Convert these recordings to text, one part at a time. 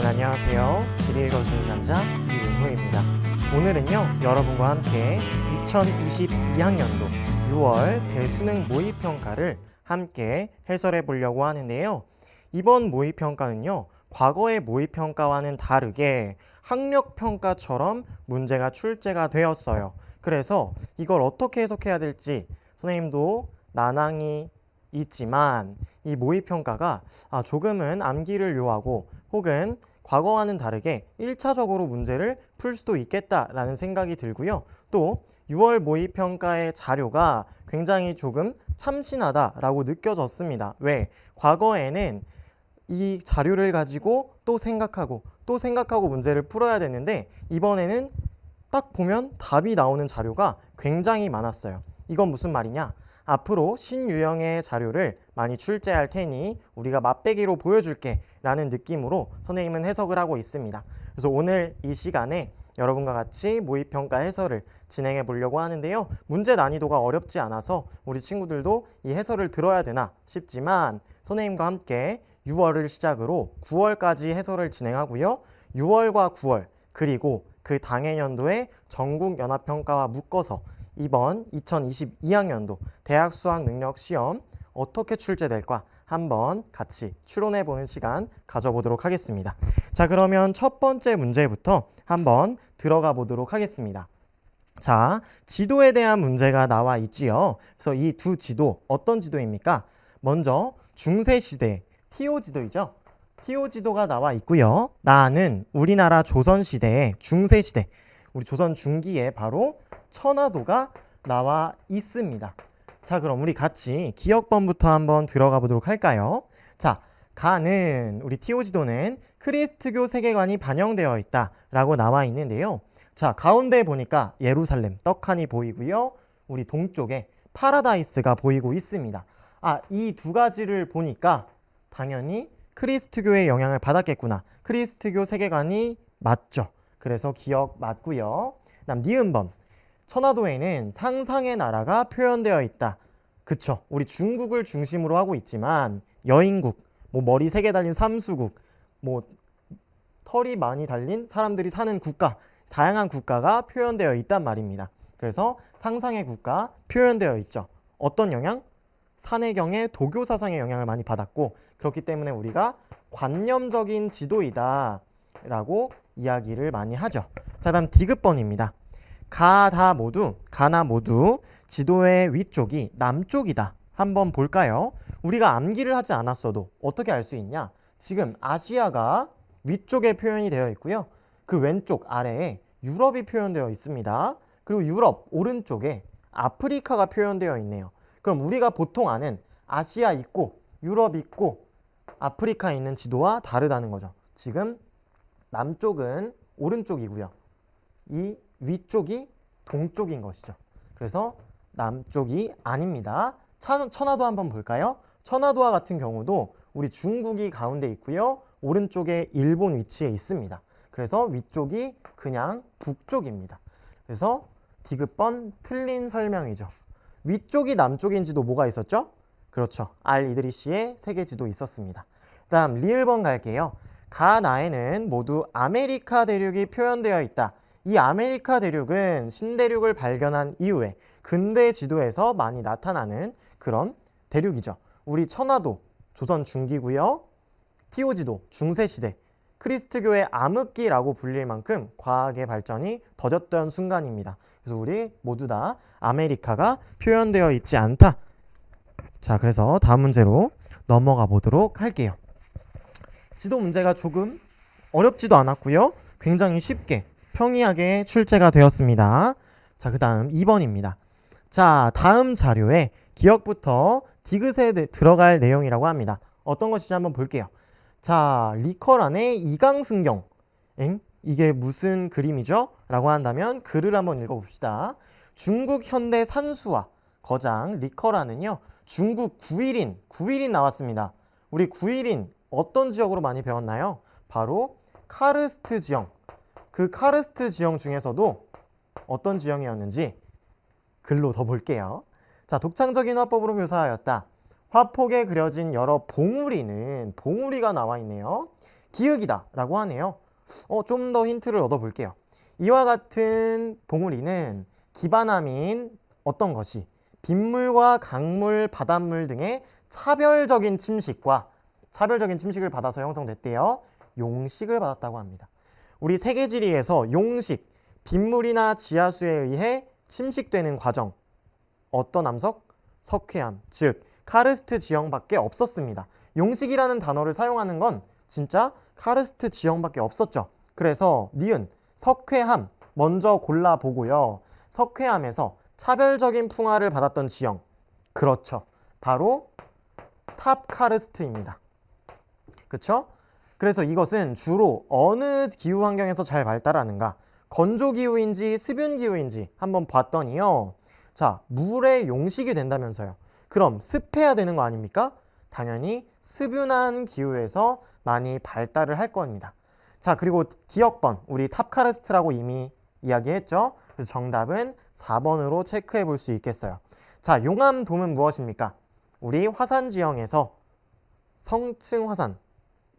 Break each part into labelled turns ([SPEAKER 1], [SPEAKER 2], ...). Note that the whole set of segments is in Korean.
[SPEAKER 1] 여러분 안녕하세요. 지리 읽어주는 남자 이은호입니다. 오늘은요 여러분과 함께 2022학년도 6월 대수능 모의평가를 함께 해설해 보려고 하는데요. 이번 모의평가는요 과거의 모의평가와는 다르게 학력평가처럼 문제가 출제가 되었어요. 그래서 이걸 어떻게 해석해야 될지 선생님도 난항이 있지만 이 모의평가가 조금은 암기를 요하고 혹은 과거와는 다르게 1차적으로 문제를 풀 수도 있겠다라는 생각이 들고요. 또 6월 모의평가의 자료가 굉장히 조금 참신하다라고 느껴졌습니다. 왜? 과거에는 이 자료를 가지고 또 생각하고 문제를 풀어야 되는데 이번에는 딱 보면 답이 나오는 자료가 굉장히 많았어요. 이건 무슨 말이냐? 앞으로 신유형의 자료를 많이 출제할 테니 우리가 맛배기로 보여줄게 라는 느낌으로 선생님은 해석을 하고 있습니다. 그래서 오늘 이 시간에 여러분과 같이 모의평가 해설을 진행해 보려고 하는데요. 문제 난이도가 어렵지 않아서 우리 친구들도 이 해설을 들어야 되나 싶지만 선생님과 함께 6월을 시작으로 9월까지 해설을 진행하고요. 6월과 9월 그리고 그 당해년도의 전국연합평가와 묶어서 이번 2022학년도 대학수학능력시험 어떻게 출제될까 한번 같이 추론해보는 시간 가져보도록 하겠습니다. 자, 그러면 첫 번째 문제부터 한번 들어가 보도록 하겠습니다. 자, 지도에 대한 문제가 나와 있지요. 그래서 이 두 지도 어떤 지도입니까? 먼저 중세시대 티오 지도이죠. 티오 지도가 나와 있고요. 나는 우리나라 조선시대의 중세시대 우리 조선 중기에 바로 천화도가 나와 있습니다. 자, 그럼 우리 같이 기억번부터 한번 들어가 보도록 할까요? 자, 가는 우리 티오 지도는 크리스트교 세계관이 반영되어 있다라고 나와 있는데요. 자, 가운데 보니까 예루살렘 떡하니 보이고요. 우리 동쪽에 파라다이스가 보이고 있습니다. 이 두 가지를 보니까 당연히 크리스트교의 영향을 받았겠구나. 크리스트교 세계관이 맞죠. 그래서 기억 맞고요. 그다음 니은번 천화도에는 상상의 나라가 표현되어 있다. 그쵸? 우리 중국을 중심으로 하고 있지만 여인국, 머리 3개 달린 삼수국, 털이 많이 달린 사람들이 사는 국가, 다양한 국가가 표현되어 있단 말입니다. 그래서 상상의 국가 표현되어 있죠. 어떤 영향? 산해경의 도교 사상의 영향을 많이 받았고 그렇기 때문에 우리가 관념적인 지도이다 라고 이야기를 많이 하죠. 자, 다음 디귿번입니다. 가나 모두 지도의 위쪽이 남쪽이다. 한번 볼까요? 우리가 암기를 하지 않았어도 어떻게 알 수 있냐? 지금 아시아가 위쪽에 표현이 되어 있고요. 그 왼쪽 아래에 유럽이 표현되어 있습니다. 그리고 유럽 오른쪽에 아프리카가 표현되어 있네요. 그럼 우리가 보통 아는 아시아 있고 유럽 있고 아프리카 있는 지도와 다르다는 거죠. 지금 남쪽은 오른쪽이고요. 이 위쪽이 동쪽인 것이죠. 그래서 남쪽이 아닙니다. 천화도 한번 볼까요? 천화도와 같은 경우도 우리 중국이 가운데 있고요. 오른쪽에 일본 위치에 있습니다. 그래서 위쪽이 그냥 북쪽입니다. 그래서 디귿번 틀린 설명이죠. 위쪽이 남쪽인지도 뭐가 있었죠? 그렇죠. 알이드리시의 세계지도 있었습니다. 다음 리을번 갈게요. 가나에는 모두 아메리카 대륙이 표현되어 있다. 이 아메리카 대륙은 신대륙을 발견한 이후에 근대 지도에서 많이 나타나는 그런 대륙이죠. 우리 천화도 조선 중기고요. 티오 지도 중세시대 크리스트교의 암흑기라고 불릴 만큼 과학의 발전이 더뎠던 순간입니다. 그래서 우리 모두 다 아메리카가 표현되어 있지 않다. 자, 그래서 다음 문제로 넘어가 보도록 할게요. 지도 문제가 조금 어렵지도 않았고요. 굉장히 쉽게 평이하게 출제가 되었습니다. 자, 그 다음 2번입니다. 자, 다음 자료에 기억부터 디귿에 들어갈 내용이라고 합니다. 어떤 것인지 한번 볼게요. 자, 리커란의 이강승경. 이게 무슨 그림이죠? 라고 한다면 글을 한번 읽어봅시다. 중국 현대 산수화 거장 리커란은요. 중국 구일인 나왔습니다. 우리 구일인 어떤 지역으로 많이 배웠나요? 바로 카르스트 지형. 그 카르스트 지형 중에서도 어떤 지형이었는지 글로 더 볼게요. 자, 독창적인 화법으로 묘사하였다. 화폭에 그려진 여러 봉우리는 봉우리가 나와 있네요. 기역이다 라고 하네요. 좀 더 힌트를 얻어볼게요. 이와 같은 봉우리는 기반함인 어떤 것이 빗물과 강물, 바닷물 등의 차별적인 침식을 받아서 형성됐대요. 용식을 받았다고 합니다. 우리 세계지리에서 용식, 빗물이나 지하수에 의해 침식되는 과정, 어떤 암석? 석회암, 즉 카르스트 지형밖에 없었습니다. 용식이라는 단어를 사용하는 건 진짜 카르스트 지형밖에 없었죠. 그래서 니은, 석회암 먼저 골라보고요. 석회암에서 차별적인 풍화를 받았던 지형, 그렇죠. 바로 탑 카르스트입니다. 그렇죠? 그래서 이것은 주로 어느 기후 환경에서 잘 발달하는가? 건조 기후인지 습윤 기후인지 한번 봤더니요. 자, 물의 용식이 된다면서요. 그럼 습해야 되는 거 아닙니까? 당연히 습윤한 기후에서 많이 발달을 할 겁니다. 자, 그리고 기억번, 우리 탑카르스트라고 이미 이야기했죠? 그래서 정답은 4번으로 체크해 볼 수 있겠어요. 자, 용암돔은 무엇입니까? 우리 화산 지형에서 성층 화산,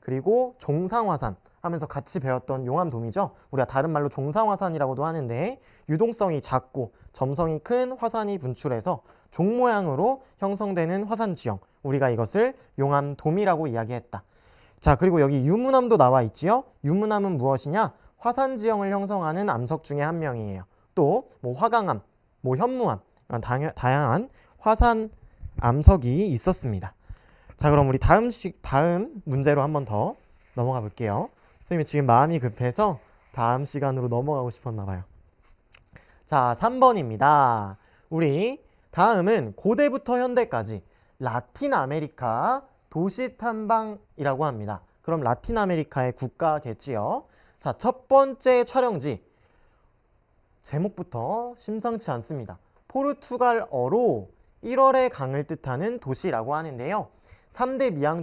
[SPEAKER 1] 그리고 종상화산 하면서 같이 배웠던 용암돔이죠. 우리가 다른 말로 종상화산이라고도 하는데 유동성이 작고 점성이 큰 화산이 분출해서 종 모양으로 형성되는 화산 지형, 우리가 이것을 용암돔이라고 이야기했다. 자, 그리고 여기 유문암도 나와 있지요. 유문암은 무엇이냐? 화산 지형을 형성하는 암석 중에 한 명이에요. 또 뭐 화강암, 뭐 현무암 이런 다양한 화산 암석이 있었습니다. 자, 그럼 우리 다음 문제로 한번 더 넘어가 볼게요. 선생님이 지금 마음이 급해서 다음 시간으로 넘어가고 싶었나 봐요. 자, 3번입니다. 우리 다음은 고대부터 현대까지 라틴 아메리카 도시 탐방이라고 합니다. 그럼 라틴 아메리카의 국가겠지요. 자, 첫 번째 촬영지. 제목부터 심상치 않습니다. 포르투갈어로 1월의 강을 뜻하는 도시라고 하는데요. 3대 미항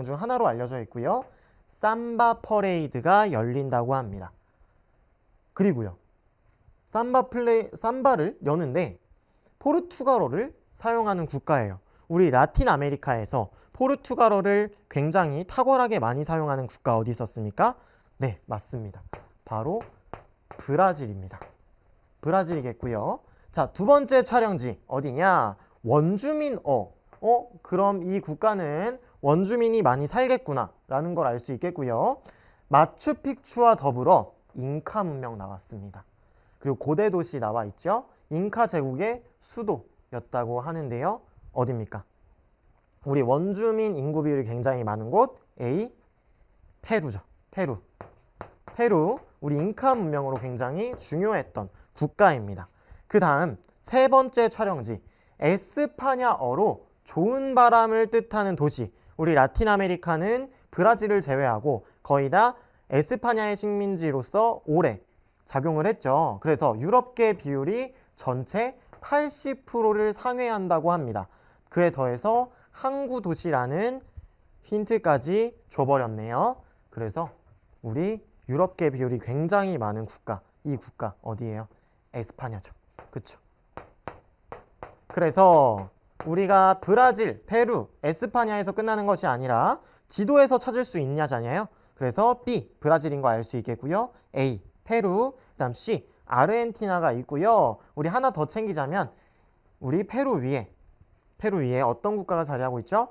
[SPEAKER 1] 중 하나로 알려져 있고요. 삼바 퍼레이드가 열린다고 합니다. 그리고요. 삼바를 여는데 포르투갈어를 사용하는 국가예요. 우리 라틴 아메리카에서 포르투갈어를 굉장히 탁월하게 많이 사용하는 국가 어디 있었습니까? 네, 맞습니다. 바로 브라질입니다. 브라질이겠고요. 자, 두 번째 촬영지 어디냐? 원주민어. 그럼 이 국가는 원주민이 많이 살겠구나 라는 걸 알 수 있겠고요. 마추픽추와 더불어 잉카 문명 나왔습니다. 그리고 고대 도시 나와 있죠. 잉카 제국의 수도였다고 하는데요. 어디입니까? 우리 원주민 인구 비율이 굉장히 많은 곳 A, 페루죠. 페루, 우리 잉카 문명으로 굉장히 중요했던 국가입니다. 그 다음 세 번째 촬영지 에스파냐어로 좋은 바람을 뜻하는 도시. 우리 라틴 아메리카는 브라질을 제외하고 거의 다 에스파냐의 식민지로서 오래 작용을 했죠. 그래서 유럽계 비율이 전체 80%를 상회한다고 합니다. 그에 더해서 항구 도시라는 힌트까지 줘버렸네요. 그래서 우리 유럽계 비율이 굉장히 많은 국가, 이 국가 어디예요? 에스파냐죠. 그쵸? 그래서 우리가 브라질, 페루, 에스파냐에서 끝나는 것이 아니라 지도에서 찾을 수 있냐잖아요. 그래서 B, 브라질인 거 알 수 있겠고요. A, 페루, 그 다음 C, 아르헨티나가 있고요. 우리 하나 더 챙기자면 우리 페루 위에 어떤 국가가 자리하고 있죠?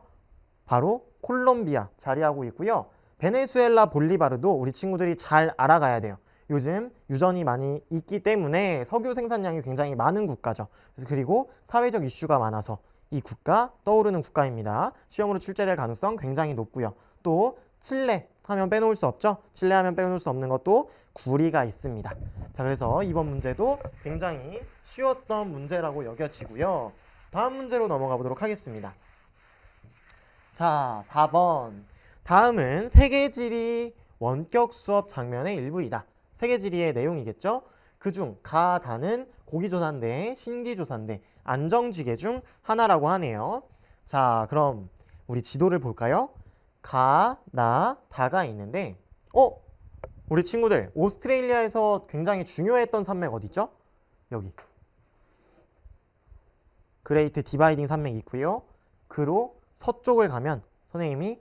[SPEAKER 1] 바로 콜롬비아 자리하고 있고요. 베네수엘라, 볼리바르도 우리 친구들이 잘 알아가야 돼요. 요즘 유전이 많이 있기 때문에 석유 생산량이 굉장히 많은 국가죠. 그리고 사회적 이슈가 많아서 이 국가 떠오르는 국가입니다. 시험으로 출제될 가능성 굉장히 높고요. 또 칠레 하면 빼놓을 수 없죠. 칠레 하면 빼놓을 수 없는 것도 구리가 있습니다. 자, 그래서 이번 문제도 굉장히 쉬웠던 문제라고 여겨지고요. 다음 문제로 넘어가 보도록 하겠습니다. 자, 4번. 다음은 세계지리 원격 수업 장면의 일부이다. 세계지리의 내용이겠죠. 그중 가다는 고기조산대, 신기조산대, 안정지계 중 하나라고 하네요. 자, 그럼 우리 지도를 볼까요? 가, 나, 다가 있는데 우리 친구들 오스트레일리아에서 굉장히 중요했던 산맥 어디죠? 여기 그레이트 디바이딩 산맥이 있고요. 그로 서쪽을 가면 선생님이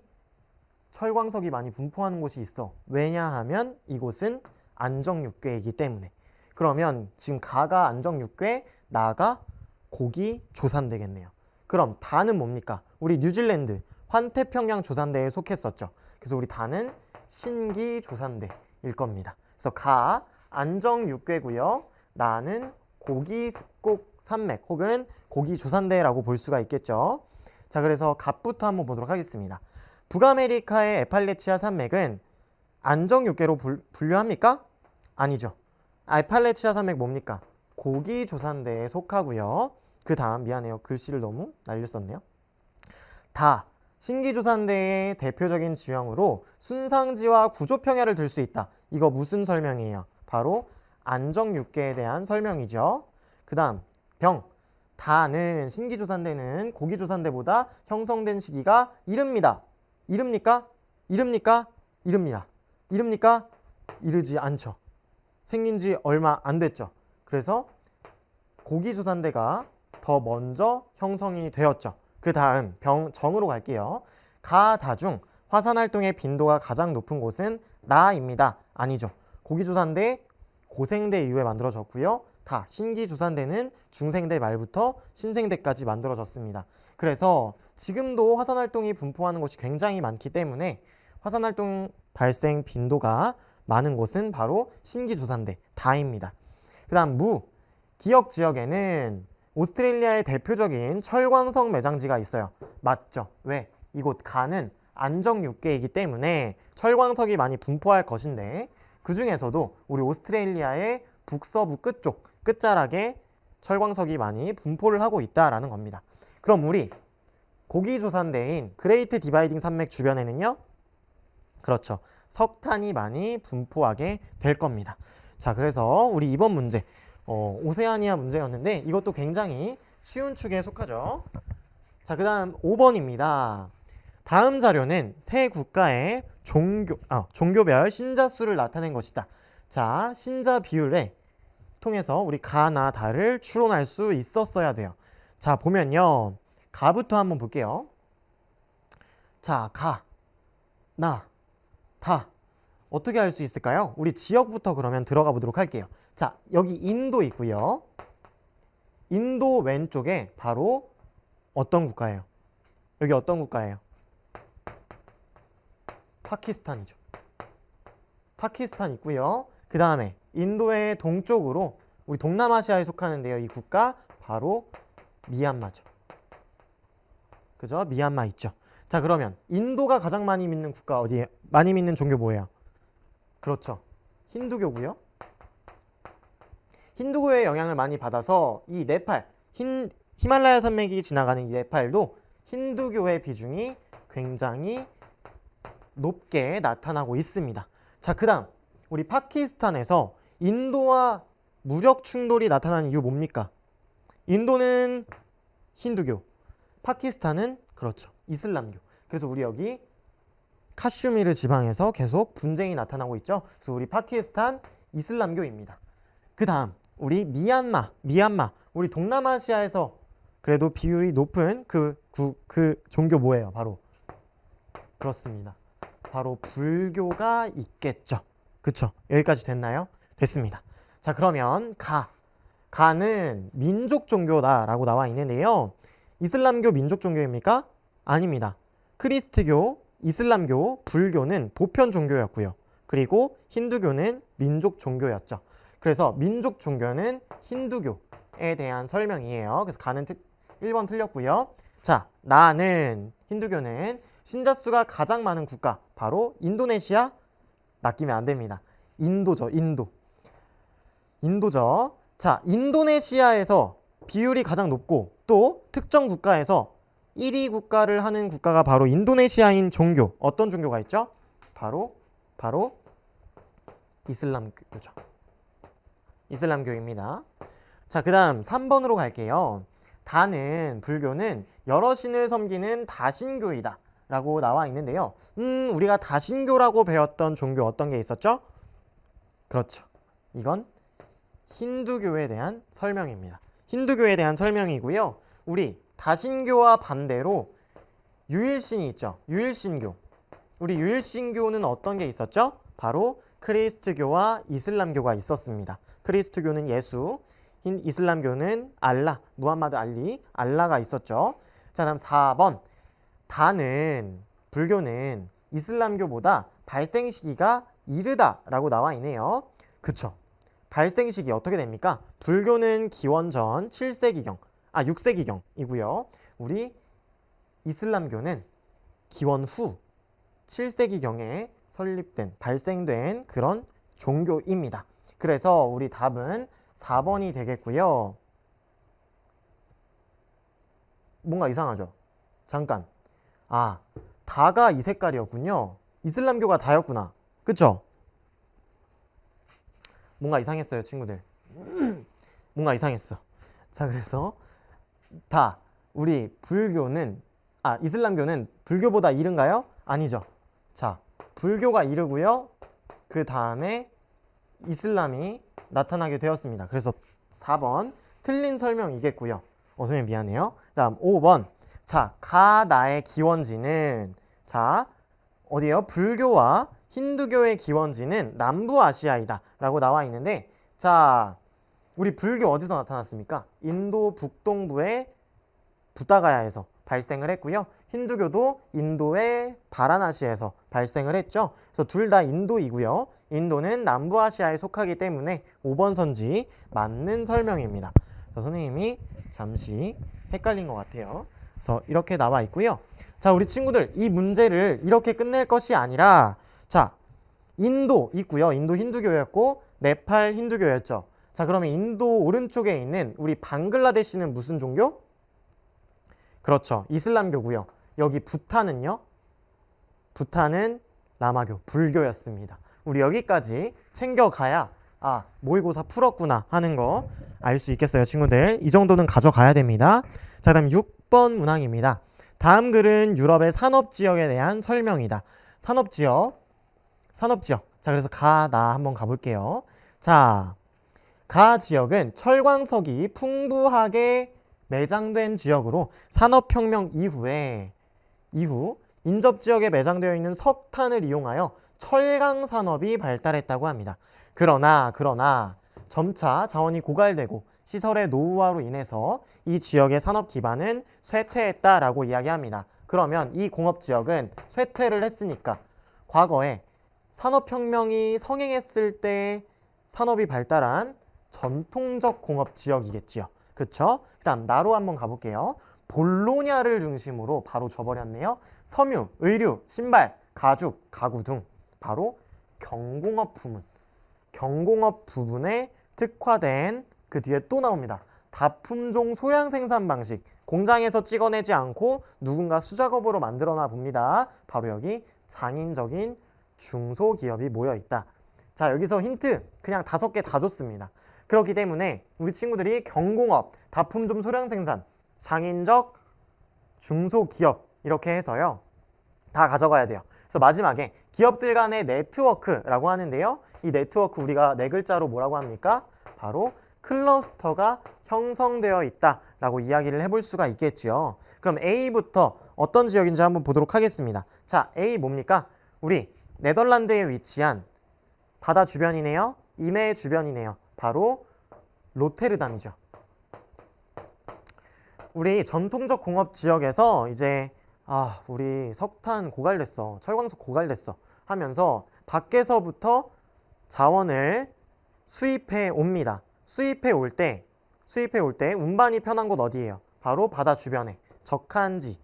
[SPEAKER 1] 철광석이 많이 분포하는 곳이 있어. 왜냐하면 이곳은 안정육괴이기 때문에. 그러면 지금 가가 안정육괴, 나가 고기 조산대겠네요. 그럼 다는 뭡니까? 우리 뉴질랜드 환태평양 조산대에 속했었죠. 그래서 우리 다는 신기 조산대일 겁니다. 그래서 가 안정육괴고요. 나는 고기 습곡 산맥 혹은 고기 조산대라고 볼 수가 있겠죠. 자, 그래서 값부터 한번 보도록 하겠습니다. 북아메리카의 에팔레치아 산맥은 안정육괴로 분류합니까? 아니죠. 에팔레치아 산맥 뭡니까? 고기 조산대에 속하고요. 그 다음 미안해요. 글씨를 너무 날렸었네요. 다 신기조산대의 대표적인 지형으로 순상지와 구조평야를 들 수 있다. 이거 무슨 설명이에요? 바로 안정육괴에 대한 설명이죠. 그 다음 병 다는 신기조산대는 고기조산대보다 형성된 시기가 이릅니다. 이릅니까? 이릅니까? 이릅니다. 이릅니까? 이르지 않죠. 생긴 지 얼마 안 됐죠. 그래서 고기조산대가 더 먼저 형성이 되었죠. 그 다음 정으로 갈게요. 가, 다 중 화산활동의 빈도가 가장 높은 곳은 나입니다. 아니죠. 고기조산대 고생대 이후에 만들어졌고요. 다 신기조산대는 중생대 말부터 신생대까지 만들어졌습니다. 그래서 지금도 화산활동이 분포하는 곳이 굉장히 많기 때문에 화산활동 발생 빈도가 많은 곳은 바로 신기조산대 다입니다. 그 다음 기역 지역에는 오스트레일리아의 대표적인 철광석 매장지가 있어요. 맞죠? 왜? 이곳 가는 안정육괴이기 때문에 철광석이 많이 분포할 것인데 그 중에서도 우리 오스트레일리아의 북서부 끝쪽 끝자락에 철광석이 많이 분포를 하고 있다라는 겁니다. 그럼 우리 고기조산대인 그레이트 디바이딩 산맥 주변에는요. 그렇죠. 석탄이 많이 분포하게 될 겁니다. 자, 그래서 우리 이번 문제 오세아니아 문제였는데 이것도 굉장히 쉬운 축에 속하죠. 자, 그 다음 5번입니다. 다음 자료는 세 국가의 종교별 신자 수를 나타낸 것이다. 자, 신자 비율에 통해서 우리 가나 다를 추론할 수 있었어야 돼요. 자, 보면요. 가부터 한번 볼게요. 자, 가, 나, 다. 어떻게 할 수 있을까요? 우리 지역부터 그러면 들어가 보도록 할게요. 자, 여기 인도 있고요. 인도 왼쪽에 바로 어떤 국가예요? 여기 어떤 국가예요? 파키스탄이죠. 파키스탄 있고요. 그 다음에 인도의 동쪽으로 우리 동남아시아에 속하는데요. 이 국가 바로 미얀마죠. 그죠? 미얀마 있죠. 자, 그러면 인도가 가장 많이 믿는 국가 어디에? 많이 믿는 종교 뭐예요? 그렇죠. 힌두교고요. 힌두교의 영향을 많이 받아서 이 네팔, 히말라야 산맥이 지나가는 이 네팔도 힌두교의 비중이 굉장히 높게 나타나고 있습니다. 자, 그 다음 우리 파키스탄에서 인도와 무력 충돌이 나타나는 이유 뭡니까? 인도는 힌두교, 파키스탄은 그렇죠. 이슬람교. 그래서 우리 여기 카슈미르 지방에서 계속 분쟁이 나타나고 있죠. 그래서 우리 파키스탄 이슬람교입니다. 그 다음 우리 미얀마 우리 동남아시아에서 그래도 비율이 높은 그 종교 뭐예요? 바로 그렇습니다. 바로 불교가 있겠죠. 그쵸? 여기까지 됐나요? 됐습니다. 자, 그러면 가는 민족 종교다라고 나와 있는데요. 이슬람교 민족 종교입니까? 아닙니다. 크리스트교, 이슬람교, 불교는 보편 종교였고요. 그리고 힌두교는 민족 종교였죠. 그래서 민족 종교는 힌두교에 대한 설명이에요. 그래서 가는 1번 틀렸고요. 자, 나는 힌두교는 신자 수가 가장 많은 국가 바로 인도네시아. 낚이면 안 됩니다. 인도죠. 인도죠. 자, 인도네시아에서 비율이 가장 높고 또 특정 국가에서 1위 국가를 하는 국가가 바로 인도네시아인 종교. 어떤 종교가 있죠? 바로 이슬람교죠. 이슬람교입니다. 자, 그 다음 3번으로 갈게요. 불교는 여러 신을 섬기는 다신교이다 라고 나와 있는데요. 우리가 다신교라고 배웠던 종교 어떤 게 있었죠? 그렇죠. 이건 힌두교에 대한 설명입니다. 힌두교에 대한 설명이고요. 우리 다신교와 반대로 유일신이 있죠. 유일신교. 우리 유일신교는 어떤 게 있었죠? 바로 크리스트교와 이슬람교가 있었습니다. 크리스트교는 예수, 이슬람교는 알라, 무함마드 알리, 알라가 있었죠. 자, 다음 4번. 불교는 이슬람교보다 발생 시기가 이르다라고 나와 있네요. 그쵸? 발생 시기 어떻게 됩니까? 불교는 기원전 7세기경, 6세기경이고요. 우리 이슬람교는 기원 후 7세기경에 설립된, 발생된 그런 종교입니다. 그래서 우리 답은 4번이 되겠고요. 뭔가 이상하죠? 잠깐. 다가 이 색깔이었군요. 이슬람교가 다였구나. 그쵸? 뭔가 이상했어요, 친구들. 뭔가 이상했어. 자, 그래서 우리 이슬람교는 불교보다 이른가요? 아니죠. 자, 불교가 이르고요. 그 다음에 이슬람이 나타나게 되었습니다. 그래서 4번 틀린 설명이겠고요. 선생님 미안해요. 다음 5번. 자, 가나의 기원지는 어디에요? 불교와 힌두교의 기원지는 남부아시아이다 라고 나와 있는데, 자, 우리 불교 어디서 나타났습니까? 인도 북동부의 부다가야에서 발생을 했고요. 힌두교도 인도의 바라나시에서 발생을 했죠. 그래서 둘 다 인도이고요. 인도는 남부아시아에 속하기 때문에 5번 선지 맞는 설명입니다. 선생님이 잠시 헷갈린 것 같아요. 그래서 이렇게 나와 있고요. 자, 우리 친구들 이 문제를 이렇게 끝낼 것이 아니라, 자, 인도 있고요. 인도 힌두교였고 네팔 힌두교였죠. 자, 그러면 인도 오른쪽에 있는 우리 방글라데시는 무슨 종교? 그렇죠. 이슬람교고요. 여기 부탄은요? 부탄은 라마교, 불교였습니다. 우리 여기까지 챙겨가야 모의고사 풀었구나 하는 거 알 수 있겠어요, 친구들. 이 정도는 가져가야 됩니다. 자, 다음 6번 문항입니다. 다음 글은 유럽의 산업지역에 대한 설명이다. 산업지역. 자, 그래서 나 한번 가볼게요. 자, 가 지역은 철광석이 풍부하게 매장된 지역으로 산업혁명 이후 인접지역에 매장되어 있는 석탄을 이용하여 철강산업이 발달했다고 합니다. 그러나 점차 자원이 고갈되고 시설의 노후화로 인해서 이 지역의 산업 기반은 쇠퇴했다라고 이야기합니다. 그러면 이 공업지역은 쇠퇴를 했으니까 과거에 산업혁명이 성행했을 때 산업이 발달한 전통적 공업지역이겠지요. 그쵸? 그 다음 나로 한번 가볼게요. 볼로냐를 중심으로 바로 줘버렸네요. 섬유, 의류, 신발, 가죽, 가구 등 바로 경공업 부분에 특화된, 그 뒤에 또 나옵니다. 다품종 소량 생산 방식. 공장에서 찍어내지 않고 누군가 수작업으로 만들어나 봅니다. 바로 여기 장인적인 중소기업이 모여있다. 자, 여기서 힌트 그냥 5개 다 줬습니다. 그렇기 때문에 우리 친구들이 경공업, 다품종 소량 생산, 장인적 중소기업 이렇게 해서요. 다 가져가야 돼요. 그래서 마지막에 기업들 간의 네트워크라고 하는데요. 이 네트워크 우리가 4글자로 뭐라고 합니까? 바로 클러스터가 형성되어 있다라고 이야기를 해볼 수가 있겠지요. 그럼 A부터 어떤 지역인지 한번 보도록 하겠습니다. 자, A 뭡니까? 우리 네덜란드에 위치한 바다 주변이네요. 임해 주변이네요. 바로 로테르담이죠. 우리 전통적 공업 지역에서 이제 우리 석탄 고갈됐어, 철광석 고갈됐어 하면서 밖에서부터 자원을 수입해 옵니다. 수입해 올 때 운반이 편한 곳 어디예요? 바로 바다 주변에 적한지.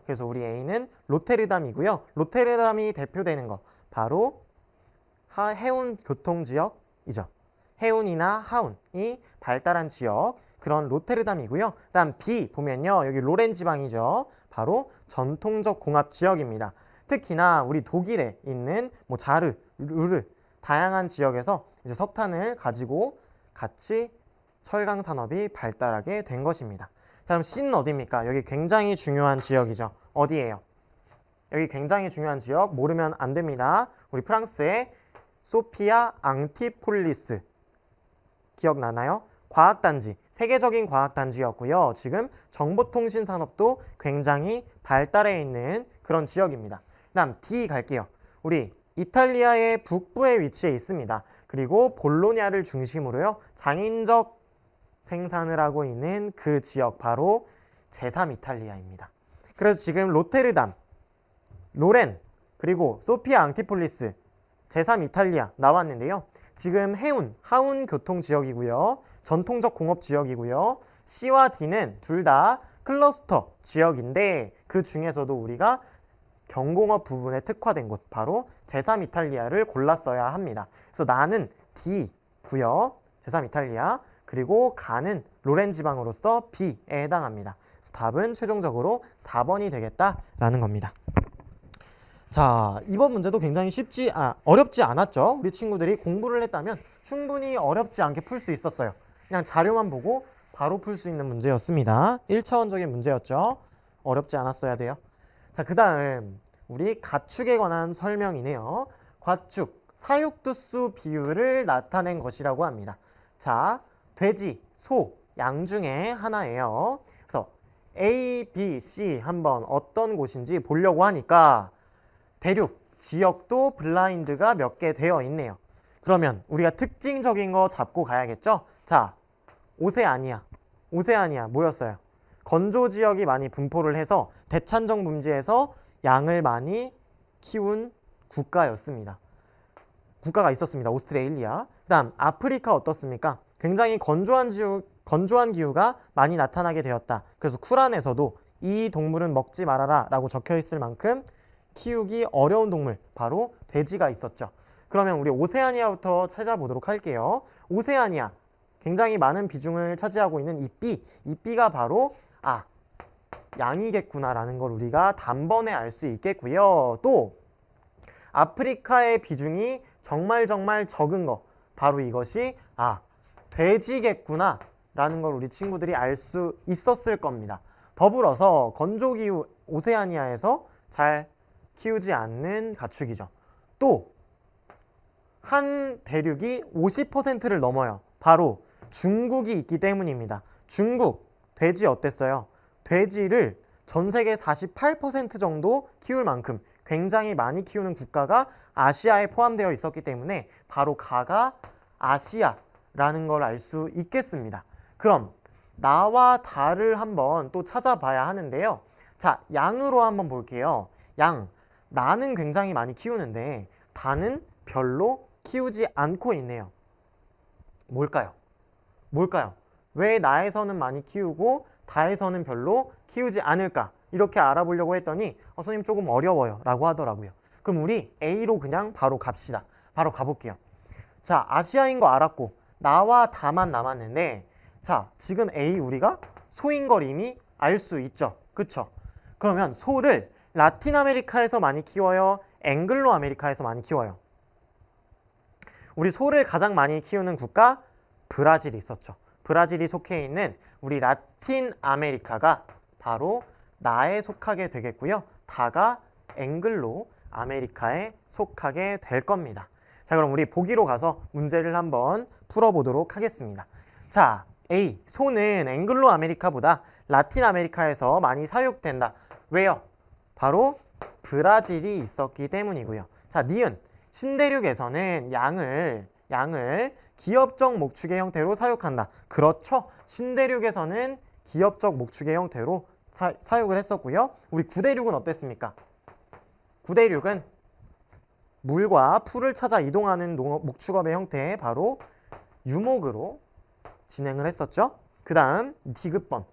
[SPEAKER 1] 그래서 우리 A는 로테르담이고요. 로테르담이 대표되는 거 바로 해운 교통지역이죠. 해운이나 하운이 발달한 지역, 그런 로테르담이고요. 다음 B 보면요. 여기 로렌 지방이죠. 바로 전통적 공업 지역입니다. 특히나 우리 독일에 있는 자르, 루르 다양한 지역에서 이제 석탄을 가지고 같이 철강 산업이 발달하게 된 것입니다. 자, 그럼 C는 어디입니까? 여기 굉장히 중요한 지역이죠. 어디예요? 여기 굉장히 중요한 지역 모르면 안 됩니다. 우리 프랑스의 소피아 앙티폴리스 기억나나요? 과학단지, 세계적인 과학단지였고요. 지금 정보통신 산업도 굉장히 발달해 있는 그런 지역입니다. 다음 D 갈게요. 우리 이탈리아의 북부에 위치해 있습니다. 그리고 볼로냐를 중심으로요. 장인적 생산을 하고 있는 그 지역 바로 제3이탈리아입니다. 그래서 지금 로테르담, 로렌, 그리고 소피아 앙티폴리스, 제3이탈리아 나왔는데요. 지금 하운 교통 지역이고요. 전통적 공업 지역이고요. C와 D는 둘 다 클러스터 지역인데 그 중에서도 우리가 경공업 부분에 특화된 곳 바로 제3이탈리아를 골랐어야 합니다. 그래서 나는 D고요. 제3이탈리아 그리고 가는 로렌 지방으로서 B에 해당합니다. 그래서 답은 최종적으로 4번이 되겠다라는 겁니다. 자, 이번 문제도 굉장히 어렵지 않았죠? 우리 친구들이 공부를 했다면 충분히 어렵지 않게 풀 수 있었어요. 그냥 자료만 보고 바로 풀 수 있는 문제였습니다. 1차원적인 문제였죠? 어렵지 않았어야 돼요. 자, 그 다음 우리 가축에 관한 설명이네요. 가축, 사육두수 비율을 나타낸 것이라고 합니다. 자, 돼지, 소, 양 중에 하나예요. 그래서 A, B, C 한번 어떤 곳인지 보려고 하니까 대륙, 지역도 블라인드가 몇 개 되어 있네요. 그러면 우리가 특징적인 거 잡고 가야겠죠? 자, 오세아니아 뭐였어요? 건조 지역이 많이 분포를 해서 대찬정 분지에서 양을 많이 키운 국가였습니다. 국가가 있었습니다. 오스트레일리아. 그 다음 아프리카 어떻습니까? 굉장히 건조한 기후가 많이 나타나게 되었다. 그래서 쿠란에서도 이 동물은 먹지 말아라 라고 적혀 있을 만큼 키우기 어려운 동물 바로 돼지가 있었죠. 그러면 우리 오세아니아부터 찾아보도록 할게요. 오세아니아 굉장히 많은 비중을 차지하고 있는 이 B가 바로 양이겠구나라는 걸 우리가 단번에 알 수 있겠고요. 또 아프리카의 비중이 정말 적은 거 바로 이것이 돼지겠구나라는 걸 우리 친구들이 알 수 있었을 겁니다. 더불어서 건조기후 오세아니아에서 잘 키우지 않는 가축이죠. 또 한 대륙이 50%를 넘어요. 바로 중국이 있기 때문입니다. 중국 돼지 어땠어요? 돼지를 전 세계 48% 정도 키울 만큼 굉장히 많이 키우는 국가가 아시아에 포함되어 있었기 때문에 바로 가가 아시아라는 걸 알 수 있겠습니다. 그럼 나와 다를 한번 또 찾아봐야 하는데요. 자, 양으로 한번 볼게요. 나는 굉장히 많이 키우는데 다는 별로 키우지 않고 있네요. 뭘까요? 왜 나에서는 많이 키우고 다에서는 별로 키우지 않을까? 이렇게 알아보려고 했더니 선생님 조금 어려워요 라고 하더라고요. 그럼 우리 A로 그냥 바로 갑시다. 바로 가볼게요. 자, 아시아인 거 알았고 나와 다만 남았는데 자, 지금 A 우리가 소인 걸 이미 알 수 있죠. 그쵸? 그러면 소를 라틴 아메리카에서 많이 키워요? 앵글로 아메리카에서 많이 키워요? 우리 소를 가장 많이 키우는 국가 브라질이 있었죠. 브라질이 속해 있는 우리 라틴 아메리카가 바로 나에 속하게 되겠고요. 다가 앵글로 아메리카에 속하게 될 겁니다. 자, 그럼 우리 보기로 가서 문제를 한번 풀어보도록 하겠습니다. 자, A. 소는 앵글로 아메리카보다 라틴 아메리카에서 많이 사육된다. 왜요? 바로 브라질이 있었기 때문이고요. 자, 니은. 신대륙에서는 양을 기업적 목축의 형태로 사육한다. 그렇죠. 신대륙에서는 기업적 목축의 형태로 사육을 했었고요. 우리 구대륙은 어땠습니까? 구대륙은 물과 풀을 찾아 이동하는 목축업의 형태 바로 유목으로 진행을 했었죠. 그 다음 디귿번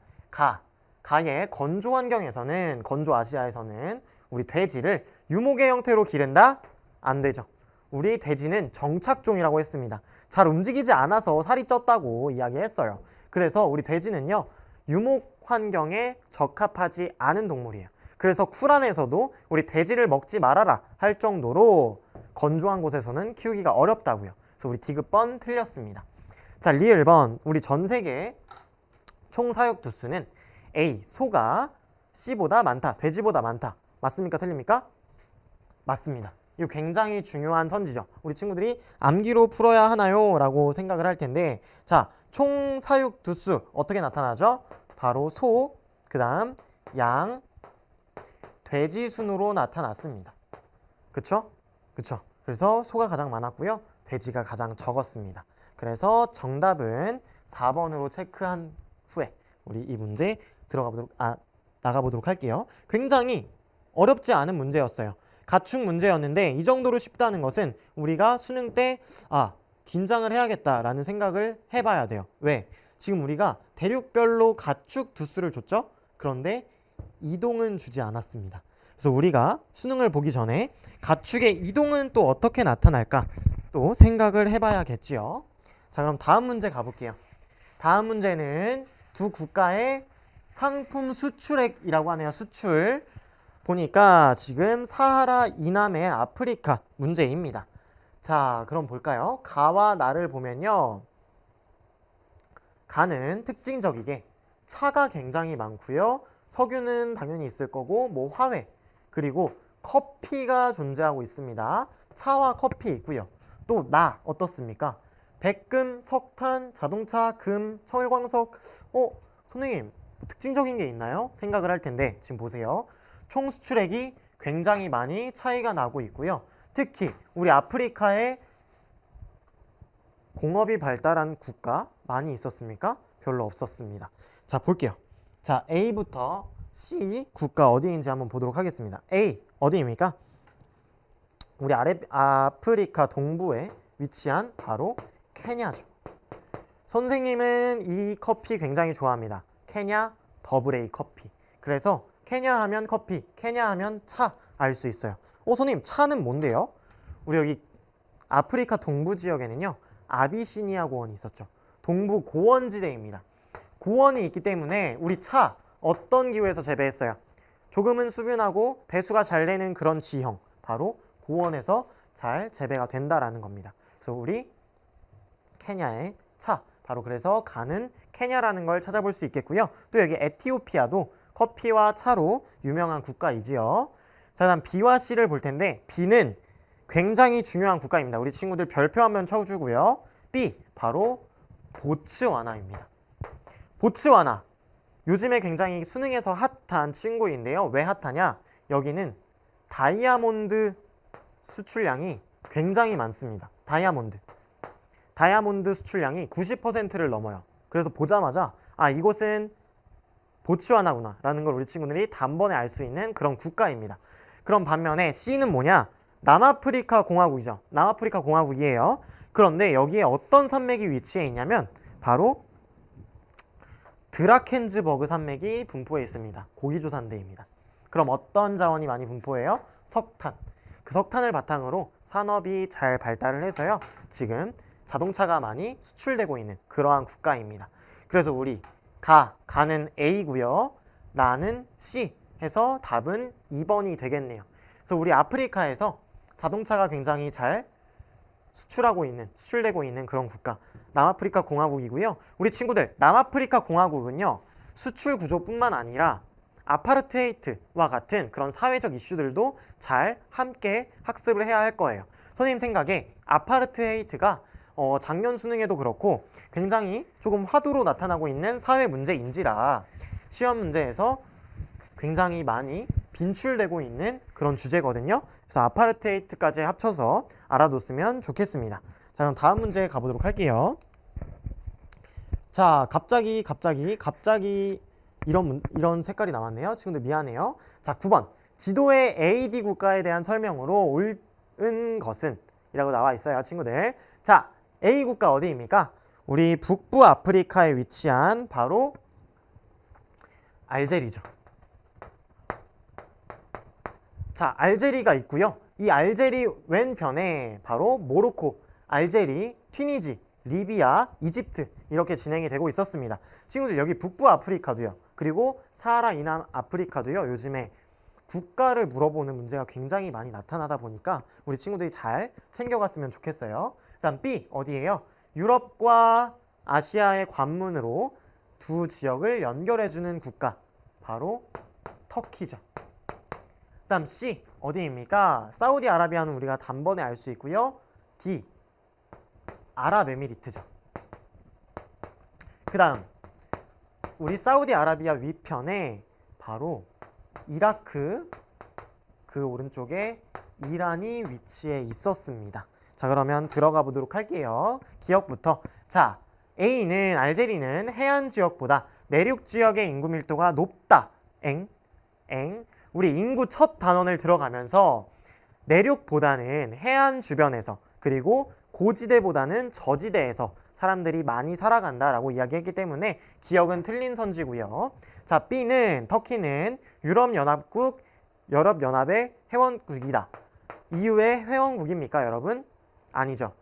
[SPEAKER 1] 가의 건조 환경에서는 건조 아시아에서는 우리 돼지를 유목의 형태로 기른다? 안 되죠. 우리 돼지는 정착종이라고 했습니다. 잘 움직이지 않아서 살이 쪘다고 이야기했어요. 그래서 우리 돼지는요 유목 환경에 적합하지 않은 동물이에요. 그래서 쿠란에서도 우리 돼지를 먹지 말아라 할 정도로 건조한 곳에서는 키우기가 어렵다고요. 그래서 우리 디귿번 틀렸습니다. 자, 리을번 우리 전 세계 총 사육 두수는 A 소가 C보다 많다, 돼지보다 많다. 맞습니까? 틀립니까? 맞습니다. 이거 굉장히 중요한 선지죠. 우리 친구들이 암기로 풀어야 하나요? 라고 생각을 할 텐데 자, 총 사육 두수 어떻게 나타나죠? 바로 소, 그 다음 양, 돼지 순으로 나타났습니다. 그쵸? 그쵸? 그래서 소가 가장 많았고요. 돼지가 가장 적었습니다. 그래서 정답은 4번으로 체크한 후에 우리 이 문제 나가보도록 할게요. 굉장히 어렵지 않은 문제였어요. 가축 문제였는데 이 정도로 쉽다는 것은 우리가 수능 때 긴장을 해야겠다라는 생각을 해봐야 돼요. 왜? 지금 우리가 대륙별로 가축 두수를 줬죠? 그런데 이동은 주지 않았습니다. 그래서 우리가 수능을 보기 전에 가축의 이동은 또 어떻게 나타날까 또 생각을 해봐야겠지요. 자, 그럼 다음 문제 가볼게요. 다음 문제는 두 국가의 상품 수출액이라고 하네요. 수출. 보니까 지금 사하라 이남의 아프리카 문제입니다. 자, 그럼 볼까요? 가와 나를 보면요. 가는 특징적이게 차가 굉장히 많고요. 석유는 당연히 있을 거고 뭐 화훼 그리고 커피가 존재하고 있습니다. 차와 커피 있고요. 또 나 어떻습니까? 백금, 석탄, 자동차, 금, 철광석. 선생님 특징적인 게 있나요? 생각을 할 텐데 지금 보세요. 총 수출액이 굉장히 많이 차이가 나고 있고요. 특히 우리 아프리카에 공업이 발달한 국가 많이 있었습니까? 별로 없었습니다. 자, 볼게요. 자, A부터 C 국가 어디인지 한번 보도록 하겠습니다. A 어디입니까? 우리 아프리카 동부에 위치한 바로 케냐죠. 선생님은 이 커피 굉장히 좋아합니다. 케냐 더블 A 커피. 그래서 케냐 하면 커피, 케냐 하면 차 알 수 있어요. 선생님 차는 뭔데요? 우리 여기 아프리카 동부 지역에는요. 아비시니아 고원이 있었죠. 동부 고원지대입니다. 고원이 있기 때문에 우리 차 어떤 기후에서 재배했어요? 조금은 수분하고 배수가 잘 되는 그런 지형, 바로 고원에서 잘 재배가 된다라는 겁니다. 그래서 우리 케냐의 차, 바로 그래서 가는 케냐라는 걸 찾아볼 수 있겠고요. 또 여기 에티오피아도 커피와 차로 유명한 국가이지요. 자, 다음 B와 C를 볼 텐데 B는 굉장히 중요한 국가입니다. 우리 친구들 별표 한번 쳐주고요. B, 바로 보츠와나입니다. 보츠와나. 요즘에 굉장히 수능에서 핫한 친구인데요. 왜 핫하냐? 여기는 다이아몬드 수출량이 굉장히 많습니다. 다이아몬드 수출량이 90%를 넘어요. 그래서 보자마자 이곳은 보츠와나구나 라는 걸 우리 친구들이 단번에 알 수 있는 그런 국가입니다. 그럼 반면에 C는 뭐냐? 남아프리카 공화국이죠. 남아프리카 공화국이에요. 그런데 여기에 어떤 산맥이 위치해 있냐면 바로 드라켄즈버그 산맥이 분포해 있습니다. 고기조산대입니다. 그럼 어떤 자원이 많이 분포해요? 석탄. 그 석탄을 바탕으로 산업이 잘 발달을 해서요. 지금 자동차가 많이 수출되고 있는 그러한 국가입니다. 그래서 우리 가는 A고요. 나는 C 해서 답은 2번이 되겠네요. 그래서 우리 아프리카에서 자동차가 굉장히 잘 수출되고 있는 그런 국가 남아프리카 공화국이고요. 우리 친구들 남아프리카 공화국은요. 수출 구조뿐만 아니라 아파르테이트와 같은 그런 사회적 이슈들도 잘 함께 학습을 해야 할 거예요. 선생님 생각에 아파르테이트가 작년 수능에도 그렇고 굉장히 조금 화두로 나타나고 있는 사회 문제인지라 시험 문제에서 굉장히 많이 빈출되고 있는 그런 주제거든요. 그래서 아파르테이트까지 합쳐서 알아뒀으면 좋겠습니다. 자, 그럼 다음 문제 가보도록 할게요. 자, 갑자기 이런 색깔이 나왔네요. 친구들 미안해요. 자, 9번. 지도의 AD 국가에 대한 설명으로 옳은 것은 이라고 나와 있어요, 친구들. 자, A 국가 어디입니까? 우리 북부 아프리카에 위치한 바로 알제리죠. 자, 알제리가 있고요. 이 알제리 왼편에 바로 모로코, 알제리, 튀니지, 리비아, 이집트 이렇게 진행이 되고 있었습니다. 친구들 여기 북부 아프리카도요. 그리고 사하라 이남 아프리카도요. 요즘에 국가를 물어보는 문제가 굉장히 많이 나타나다 보니까 우리 친구들이 잘 챙겨갔으면 좋겠어요. 다음 B 어디예요? 유럽과 아시아의 관문으로 두 지역을 연결해주는 국가 바로 터키죠. 다음 C 어디입니까? 사우디아라비아는 우리가 단번에 알 수 있고요. D 아랍에미리트죠. 그 다음 우리 사우디아라비아 위편에 바로 이라크 그 오른쪽에 이란이 위치해 있었습니다. 자, 그러면 들어가 보도록 할게요. 기억부터. 자, A는 알제리는 해안 지역보다 내륙 지역의 인구 밀도가 높다. 우리 인구 첫 단원을 들어가면서 내륙보다는 해안 주변에서 그리고 고지대보다는 저지대에서 사람들이 많이 살아간다라고 이야기했기 때문에 기억은 틀린 선지고요. 자, B는 터키는 유럽연합의 회원국이다. EU의 회원국입니까, 여러분? 아니죠.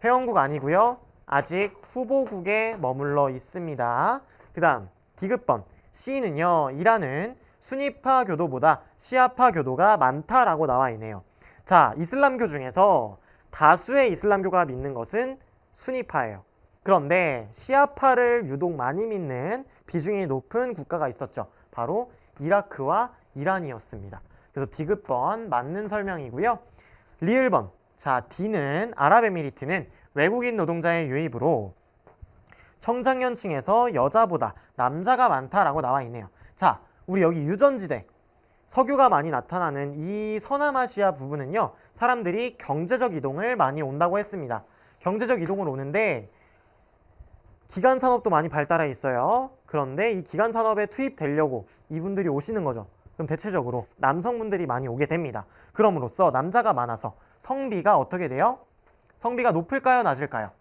[SPEAKER 1] 회원국 아니고요. 아직 후보국에 머물러 있습니다. 그 다음 디귿번 C는요. 이란은 수니파 교도보다 시아파 교도가 많다라고 나와 있네요. 자, 이슬람교 중에서 다수의 이슬람교가 믿는 것은 수니파예요. 그런데 시아파를 유독 많이 믿는 비중이 높은 국가가 있었죠. 바로 이라크와 이란이었습니다. 그래서 디귿번 맞는 설명이고요. 리을번. 자, D는 아랍에미리트는 외국인 노동자의 유입으로 청장년층에서 여자보다 남자가 많다라고 나와 있네요. 자, 우리 여기 유전지대 석유가 많이 나타나는 이 서남아시아 부분은요, 사람들이 경제적 이동을 많이 온다고 했습니다. 경제적 이동을 오는데 기간 산업도 많이 발달해 있어요. 그런데 이 기간 산업에 투입되려고 이분들이 오시는 거죠. 그럼 대체적으로 남성분들이 많이 오게 됩니다. 그럼으로써 남자가 많아서 성비가 어떻게 돼요? 성비가 높을까요? 낮을까요?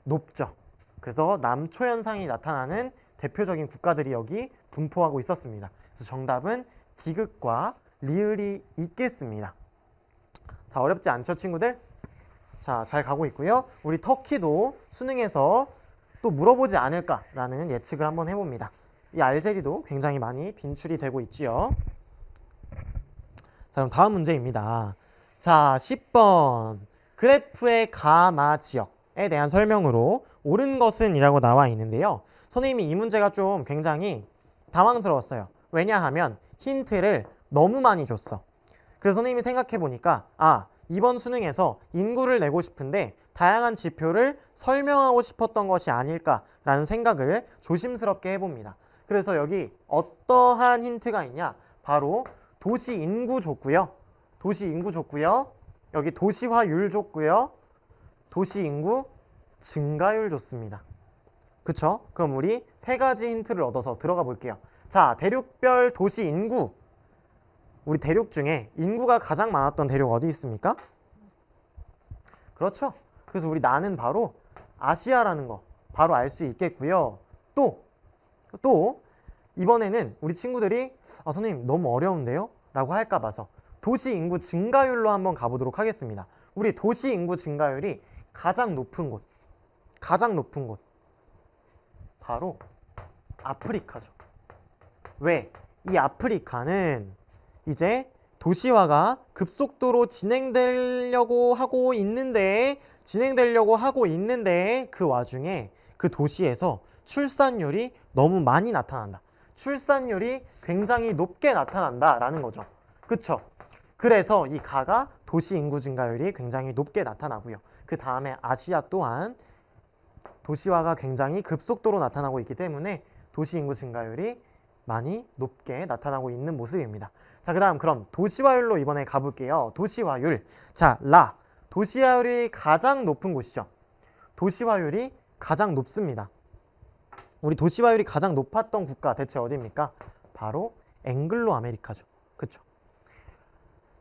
[SPEAKER 1] 높죠. 그래서 남초 현상이 나타나는 대표적인 국가들이 여기 분포하고 있었습니다. 그래서 정답은 디귿과 리을이 있겠습니다. 자, 어렵지 않죠, 친구들? 자, 잘 가고 있고요. 우리 터키도 수능에서 또 물어보지 않을까라는 예측을 한번 해봅니다. 이 알제리도 굉장히 많이 빈출이 되고 있지요. 자, 그럼 다음 문제입니다. 자, 10번. 그래프의 가마 지역에 대한 설명으로 옳은 것은 이라고 나와 있는데요. 선생님이 이 문제가 좀 굉장히 당황스러웠어요. 왜냐하면 힌트를 너무 많이 줬어. 그래서 선생님이 생각해 보니까 이번 수능에서 인구를 내고 싶은데 다양한 지표를 설명하고 싶었던 것이 아닐까라는 생각을 조심스럽게 해봅니다. 그래서 여기 어떠한 힌트가 있냐? 바로 도시 인구 줬고요. 도시 인구 줬고요. 여기 도시화율 줬고요. 도시 인구 증가율 줬습니다. 그쵸? 그럼 우리 세 가지 힌트를 얻어서 들어가 볼게요. 자, 대륙별 도시 인구. 우리 대륙 중에 인구가 가장 많았던 대륙 어디 있습니까? 그렇죠. 그래서 우리 나는 바로 아시아라는 거 바로 알 수 있겠고요. 또 이번에는 우리 친구들이 선생님 너무 어려운데요? 라고 할까 봐서 도시 인구 증가율로 한번 가보도록 하겠습니다. 우리 도시 인구 증가율이 가장 높은 곳 바로 아프리카죠. 왜? 이 아프리카는 이제 도시화가 급속도로 진행되려고 하고 있는데 그 와중에 그 도시에서 출산율이 너무 많이 나타난다. 출산율이 굉장히 높게 나타난다라는 거죠. 그쵸? 그래서 이 가가 도시 인구 증가율이 굉장히 높게 나타나고요. 그 다음에 아시아 또한 도시화가 굉장히 급속도로 나타나고 있기 때문에 도시 인구 증가율이 많이 높게 나타나고 있는 모습입니다. 자, 그 다음 그럼 도시화율로 이번에 가볼게요. 도시화율. 자, 도시화율이 가장 높은 곳이죠. 도시화율이 가장 높습니다. 우리 도시화율이 가장 높았던 국가 대체 어디입니까? 바로 앵글로 아메리카죠. 그쵸?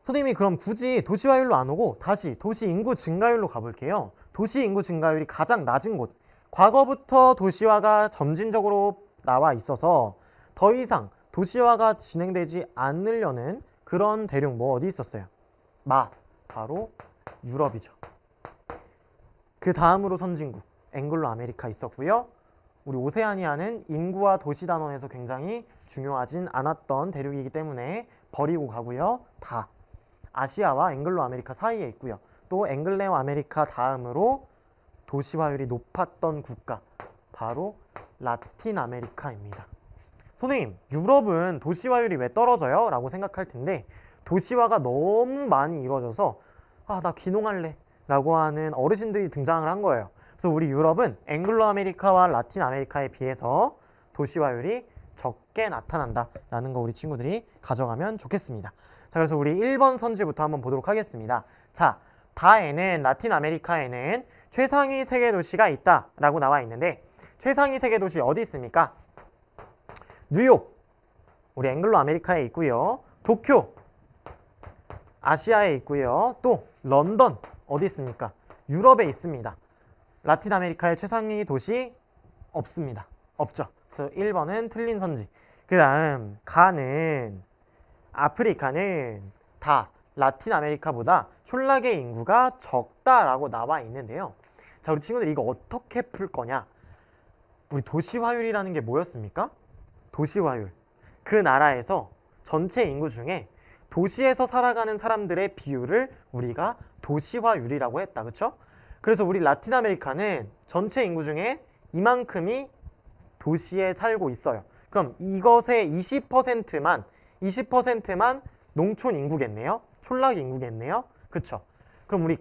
[SPEAKER 1] 선생님이 그럼 굳이 도시화율로 안 오고 다시 도시 인구 증가율로 가볼게요. 도시 인구 증가율이 가장 낮은 곳. 과거부터 도시화가 점진적으로 나와 있어서 더 이상 도시화가 진행되지 않으려는 그런 대륙 어디 있었어요? 바로 유럽이죠. 그 다음으로 선진국 앵글로 아메리카 있었고요. 우리 오세아니아는 인구와 도시 단원에서 굉장히 중요하진 않았던 대륙이기 때문에 버리고 가고요. 다 아시아와 앵글로 아메리카 사이에 있고요. 또 앵글로 아메리카 다음으로 도시화율이 높았던 국가 바로 라틴 아메리카입니다. 선생님, 유럽은 도시화율이 왜 떨어져요? 라고 생각할 텐데 도시화가 너무 많이 이루어져서 나 귀농할래 라고 하는 어르신들이 등장을 한 거예요. 그래서 우리 유럽은 앵글로 아메리카와 라틴 아메리카에 비해서 도시화율이 적게 나타난다라는 거 우리 친구들이 가져가면 좋겠습니다. 자, 그래서 우리 1번 선지부터 한번 보도록 하겠습니다. 자, 다에는 라틴 아메리카에는 최상위 세계 도시가 있다라고 나와 있는데 최상위 세계 도시 어디 있습니까? 뉴욕, 우리 앵글로 아메리카에 있고요. 도쿄, 아시아에 있고요. 또 런던, 어디 있습니까? 유럽에 있습니다. 라틴 아메리카의 최상위 도시 없습니다. 없죠. 그래서 1번은 틀린 선지. 그 다음 가는 아프리카는 다 라틴 아메리카보다 촌락의 인구가 적다라고 나와 있는데요. 자, 우리 친구들 이거 어떻게 풀 거냐? 우리 도시화율이라는 게 뭐였습니까? 도시화율. 그 나라에서 전체 인구 중에 도시에서 살아가는 사람들의 비율을 우리가 도시화율이라고 했다. 그쵸? 그래서 우리 라틴 아메리카는 전체 인구 중에 이만큼이 도시에 살고 있어요. 그럼 이것의 20%만 농촌 인구겠네요. 촌락 인구겠네요. 그쵸? 그럼 우리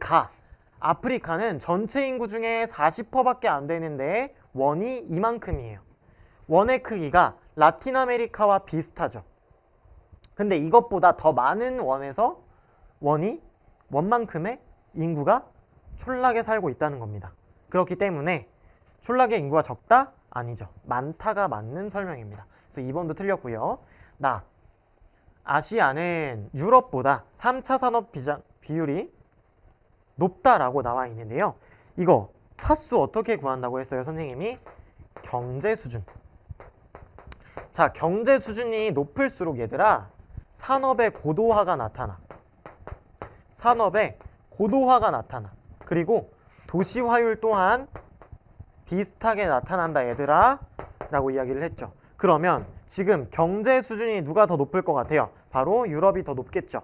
[SPEAKER 1] 아프리카는 전체 인구 중에 40%밖에 안 되는데 원이 이만큼이에요. 원의 크기가 라틴 아메리카와 비슷하죠. 근데 이것보다 더 많은 원만큼의 인구가 촌락에 살고 있다는 겁니다. 그렇기 때문에 촌락의 인구가 적다? 아니죠. 많다가 맞는 설명입니다. 그래서 2번도 틀렸고요. 아시아는 유럽보다 3차 산업 비율이 높다라고 나와 있는데요. 이거 차수 어떻게 구한다고 했어요? 선생님이 경제 수준. 자, 경제 수준이 높을수록 얘들아 산업의 고도화가 나타나. 그리고 도시화율 또한 비슷하게 나타난다 얘들아 라고 이야기를 했죠. 그러면 지금 경제 수준이 누가 더 높을 것 같아요? 바로 유럽이 더 높겠죠.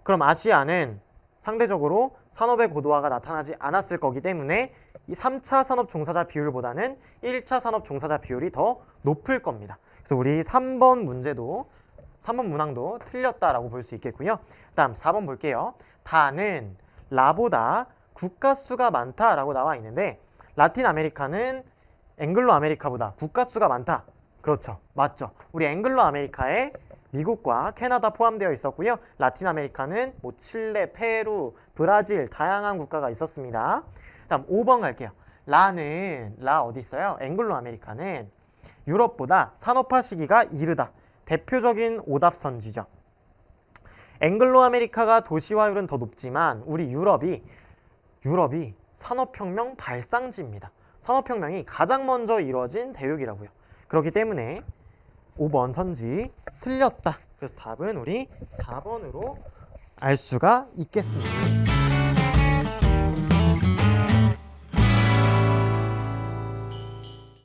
[SPEAKER 1] 그럼 아시아는 상대적으로 산업의 고도화가 나타나지 않았을 거기 때문에 이 3차 산업 종사자 비율보다는 1차 산업 종사자 비율이 더 높을 겁니다. 그래서 우리 3번 문항도 틀렸다라고 볼 수 있겠고요. 다음 4번 볼게요. 다는 라보다 국가 수가 많다라고 나와 있는데 라틴 아메리카는 앵글로 아메리카보다 국가 수가 많다. 그렇죠. 맞죠. 우리 앵글로 아메리카에 미국과 캐나다 포함되어 있었고요. 라틴 아메리카는 칠레, 페루, 브라질 다양한 국가가 있었습니다. 다음 5번 갈게요. 라 어디 있어요? 앵글로 아메리카는 유럽보다 산업화 시기가 이르다. 대표적인 오답 선지죠. 앵글로 아메리카가 도시화율은 더 높지만 우리 유럽이 산업혁명 발상지입니다. 산업혁명이 가장 먼저 이루어진 대륙이라고요. 그렇기 때문에 5번 선지 틀렸다. 그래서 답은 우리 4번으로 알 수가 있겠습니다.